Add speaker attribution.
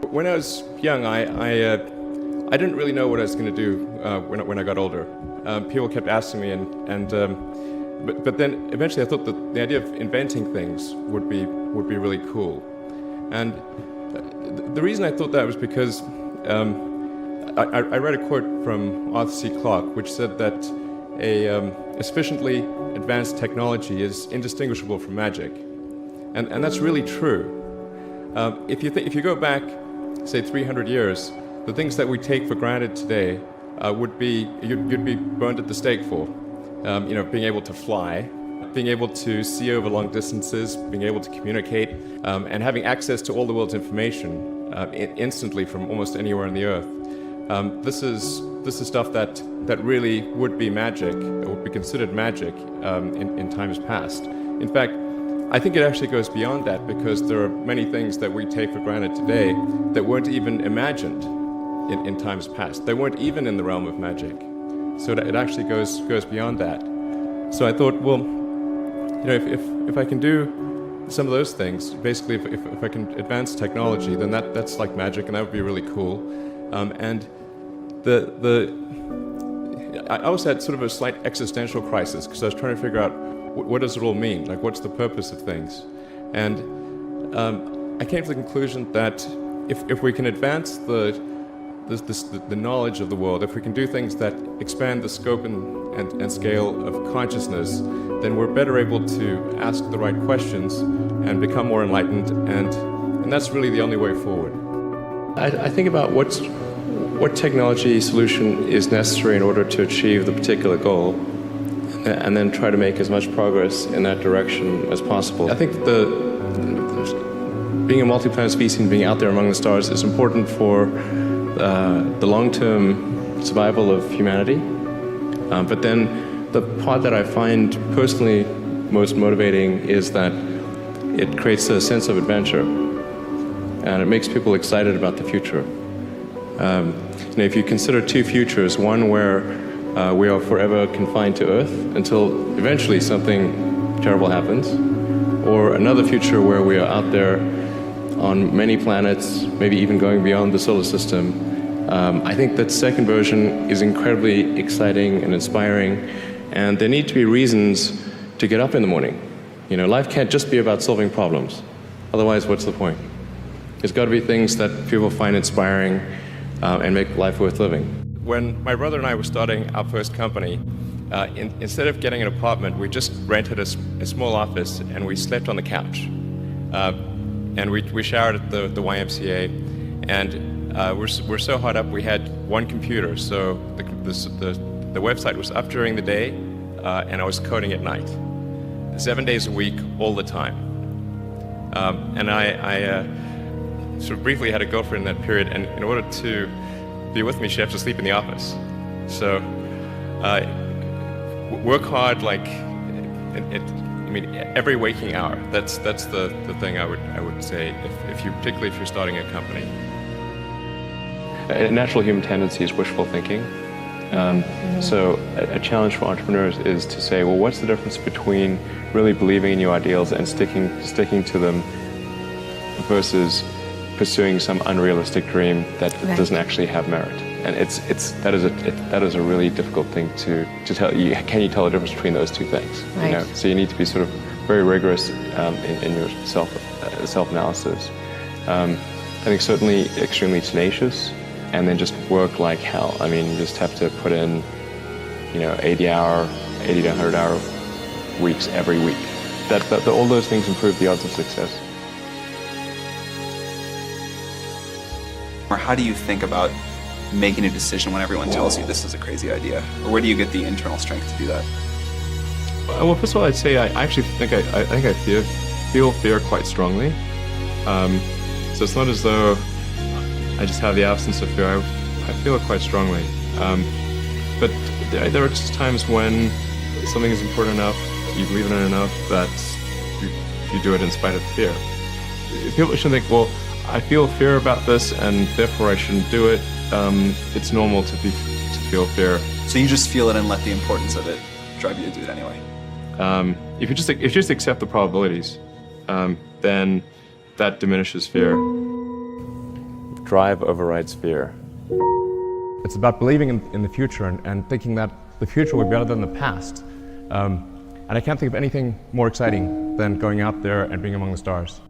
Speaker 1: When I was young, I didn't really know what I was going to do when I got older. People kept asking me, but then eventually I thought that the idea of inventing things would be really cool. And the reason I thought that was because I read a quote from Arthur C. Clarke, which said that a sufficiently advanced technology is indistinguishable from magic, and that's really true. If you go back, say 300 years, the things that we take for granted today you'd be burned at the stake for. Being able to fly, being able to see over long distances, being able to communicate, and having access to all the world's information instantly from almost anywhere on the earth. This is stuff that really would be magic, or would be considered magic in times past. In fact, I think it actually goes beyond that, because there are many things that we take for granted today that weren't even imagined in times past. They weren't even in the realm of magic. So it actually goes beyond that. So I thought, well, if I can do some of those things, basically if I can advance technology, then that's like magic, and that would be really cool. And I also had sort of a slight existential crisis, because I was trying to figure out what does it all mean? Like, what's the purpose of things? And I came to the conclusion that if we can advance the knowledge of the world, if we can do things that expand the scope and scale of consciousness, then we're better able to ask the right questions and become more enlightened, and that's really the only way forward. I think about what technology solution is necessary in order to achieve the particular goal, and then try to make as much progress in that direction as possible. I think being a multi-planet species and being out there among the stars is important for the long-term survival of humanity. But then the part that I find personally most motivating is that it creates a sense of adventure, and it makes people excited about the future. If you consider two futures, one where we are forever confined to Earth until eventually something terrible happens, or another future where we are out there on many planets, maybe even going beyond the solar system. I think that second version is incredibly exciting and inspiring, and there need to be reasons to get up in the morning. Life can't just be about solving problems. Otherwise, what's the point? There's got to be things that people find inspiring and make life worth living. When my brother and I were starting our first company, instead of getting an apartment, we just rented a small office, and we slept on the couch. And we showered at the YMCA, and we're so hot up we had one computer, so the website was up during the day, and I was coding at night, 7 days a week, all the time. And I sort of briefly had a girlfriend in that period, and in order to be with me, she had to sleep in the office. So work hard, like every waking hour. That's the thing I would say, particularly if you're starting a company. A natural human tendency is wishful thinking. So a challenge for entrepreneurs is to say, well, what's the difference between really believing in your ideals and sticking to them versus pursuing some unrealistic dream that doesn't actually have merit? And that is a really difficult thing to tell. Can you tell the difference between those two things?
Speaker 2: Right.
Speaker 1: So you need to be sort of very rigorous in your self-analysis. I think certainly extremely tenacious, and then just work like hell. I mean, you just have to put in 80 to 100 hour weeks every week. All those things improve the odds of success.
Speaker 3: Or how do you think about making a decision when everyone tells you this is a crazy idea? Or where do you get the internal strength to do that?
Speaker 1: Well, first of all, I'd say I actually think I feel fear quite strongly. So it's not as though I just have the absence of fear. I feel it quite strongly. But there are just times when something is important enough, you believe in it enough, that you do it in spite of fear. People shouldn't think, well, I feel fear about this, and therefore I shouldn't do it. It's normal to feel fear.
Speaker 3: So you just feel it and let the importance of it drive you to do it anyway?
Speaker 1: If you just accept the probabilities, then that diminishes fear. drive overrides fear.
Speaker 2: It's about believing in the future and thinking that the future will be better than the past. And I can't think of anything more exciting than going out there and being among the stars.